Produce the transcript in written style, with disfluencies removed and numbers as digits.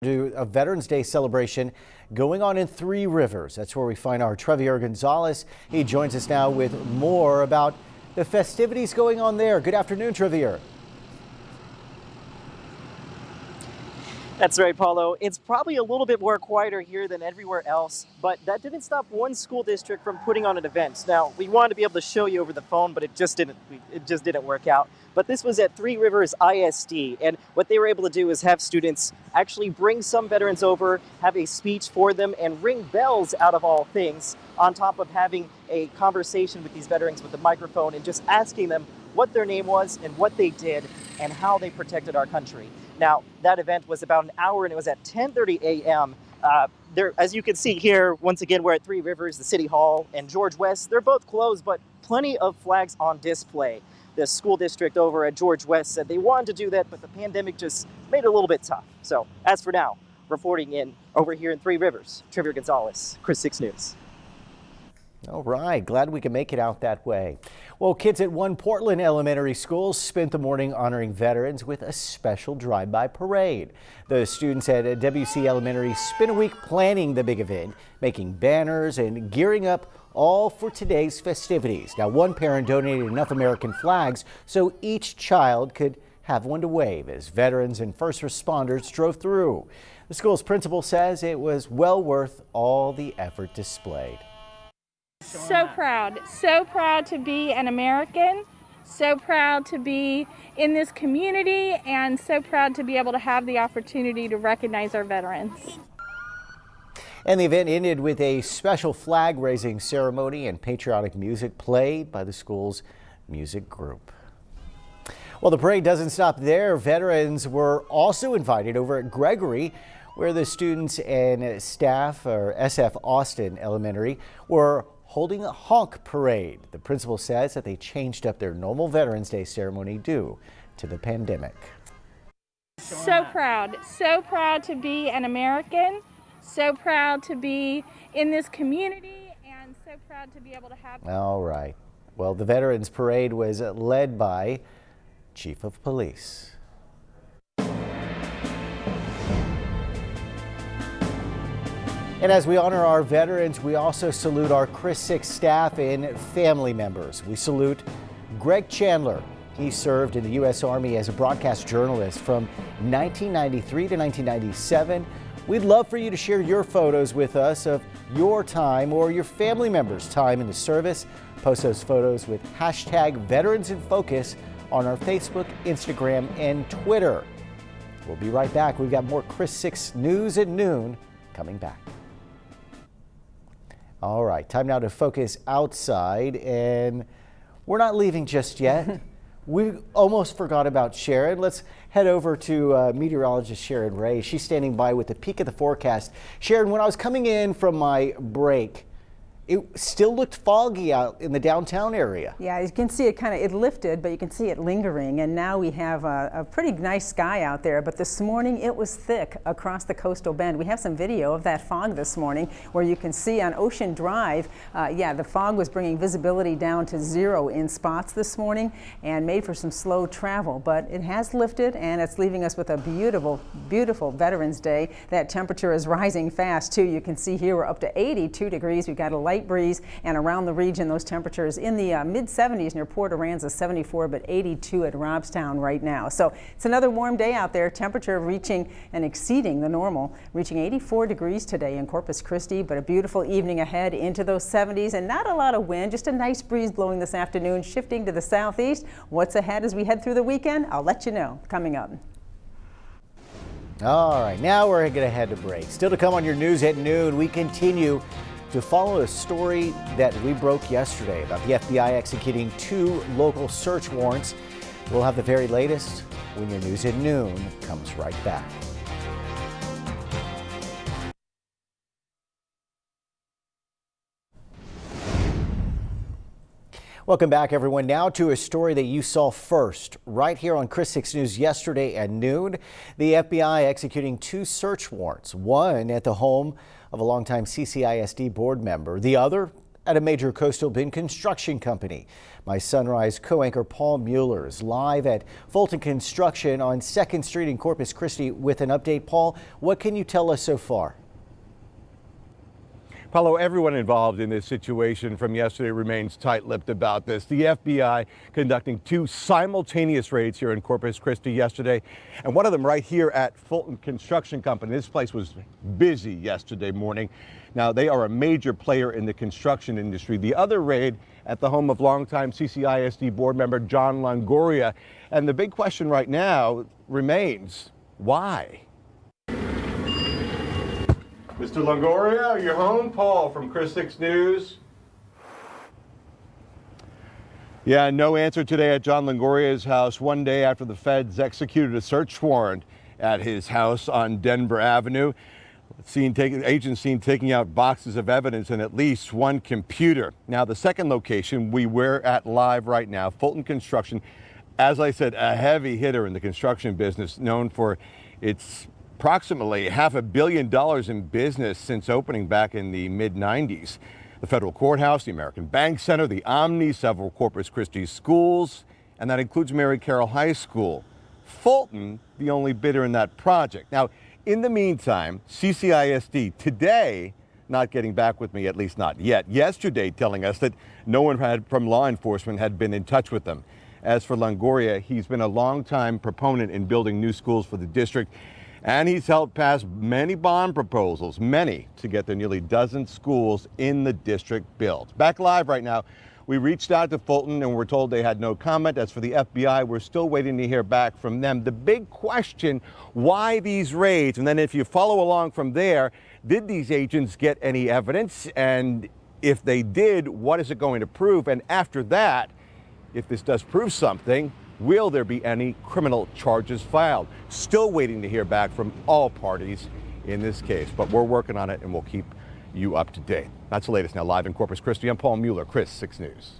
To a Veterans Day celebration going on in Three Rivers. That's where we find our Trevier Gonzales. He joins us now with more about the festivities going on there. Good afternoon, Trevier. That's right, Paulo. It's probably a little bit more quieter here than everywhere else, but that didn't stop one school district from putting on an event. Now, we wanted to be able to show you over the phone, but it just didn't work out. But this was at Three Rivers ISD, and what they were able to do is have students actually bring some veterans over, have a speech for them, and ring bells out of all things, on top of having a conversation with these veterans with the microphone and just asking them what their name was and what they did and how they protected our country. Now, that event was about an hour, and it was at 10:30 a.m. There, as you can see here, once again, we're at Three Rivers, the City Hall, and George West. They're both closed, but plenty of flags on display. The school district over at George West said they wanted to do that, but the pandemic just made it a little bit tough. So, as for now, reporting in over here in Three Rivers, Trevier Gonzales, Chris 6 News. All right, glad we can make it out that way. Well, kids at one Portland elementary school spent the morning honoring veterans with a special drive-by parade. The students at WC Elementary spent a week planning the big event, making banners and gearing up all for today's festivities. Now, one parent donated enough American flags so each child could have one to wave as veterans and first responders drove through. The school's principal says it was well worth all the effort displayed. So proud to be an American, so proud to be in this community, and so proud to be able to have the opportunity to recognize our veterans. And the event ended with a special flag raising ceremony and patriotic music played by the school's music group. Well, the parade doesn't stop there. Veterans were also invited over at Gregory, where the students and staff or SF Austin Elementary were holding a honk parade. The principal says that they changed up their normal Veterans Day ceremony due to the pandemic. So proud to be an American, so proud to be in this community, and so proud to be able to have. All right. Well, the Veterans Parade was led by Chief of Police. And as we honor our veterans, we also salute our Chris 6 staff and family members. We salute Greg Chandler. He served in the U.S. Army as a broadcast journalist from 1993 to 1997. We'd love for you to share your photos with us of your time or your family members' time in the service. Post those photos with hashtag Veterans in Focus on our Facebook, Instagram, and Twitter. We'll be right back. We've got more Chris 6 News at noon coming back. All right, time now to focus outside, and we're not leaving just yet. We almost forgot about Sharon. Let's head over to meteorologist Sharon Ray. She's standing by with a peek at the forecast. Sharon, when I was coming in from my break, it still looked foggy out in the downtown area. Yeah, you can see it lifted, but you can see it lingering, and now we have a pretty nice sky out there, but this morning it was thick across the coastal bend. We have some video of that fog this morning where you can see on Ocean Drive, the fog was bringing visibility down to 0 in spots this morning and made for some slow travel, but it has lifted and it's leaving us with a beautiful, beautiful Veterans Day. That temperature is rising fast too. You can see here we're up to 82 degrees. We've got a light breeze, and around the region those temperatures in the mid-70s near Port Aransas, 74, but 82 at Robstown right now. So it's another warm day out there. Temperature reaching and exceeding the normal, reaching 84 degrees today in Corpus Christi, but a beautiful evening ahead into those 70s and not a lot of wind, just a nice breeze blowing this afternoon, shifting to the southeast. What's ahead as we head through the weekend? I'll let you know coming up. All right, now we're going to head to break. Still to come on your News at Noon, we continue to follow a story that we broke yesterday about the FBI executing 2 local search warrants. We'll have the very latest when your News at Noon comes right back. Welcome back, everyone. Now to a story that you saw first right here on Chris 6 News yesterday at noon. The FBI executing 2 search warrants, one at the home of a longtime CCISD board member, the other at a major coastal bend construction company. My Sunrise co-anchor Paul Mueller is live at Fulton Construction on 2nd Street in Corpus Christi with an update. Paul, what can you tell us so far? Paulo, everyone involved in this situation from yesterday remains tight-lipped about this. The FBI conducting 2 simultaneous raids here in Corpus Christi yesterday, and one of them right here at Fulton Construction Company. This place was busy yesterday morning. Now, they are a major player in the construction industry. The other raid at the home of longtime CCISD board member John Longoria. And the big question right now remains, why? Mr. Longoria, are you home? Paul from Chris 6 News. Yeah, no answer today at John Longoria's house, one day after the feds executed a search warrant at his house on Denver Avenue. Agents seen taking out boxes of evidence and at least 1 computer. Now, the second location we were at live right now, Fulton Construction, as I said, a heavy hitter in the construction business, known for its approximately $500 million in business since opening back in the mid-90s. The federal courthouse, the American Bank Center, the Omni, several Corpus Christi schools, and that includes Mary Carroll High School. Fulton, the only bidder in that project. Now, in the meantime, CCISD today not getting back with me, at least not yet. Yesterday telling us that no one from law enforcement had been in touch with them. As for Longoria, he's been a longtime proponent in building new schools for the district. And he's helped pass many bond proposals, many, to get the nearly dozen schools in the district built. Back live right now, we reached out to Fulton and we're told they had no comment. As for the FBI, we're still waiting to hear back from them. The big question, why these raids? And then if you follow along from there, did these agents get any evidence? And if they did, what is it going to prove? And after that, if this does prove something, will there be any criminal charges filed? Still waiting to hear back from all parties in this case, but we're working on it and we'll keep you up to date. That's the latest now live in Corpus Christi. I'm Paul Mueller, Chris 6 News.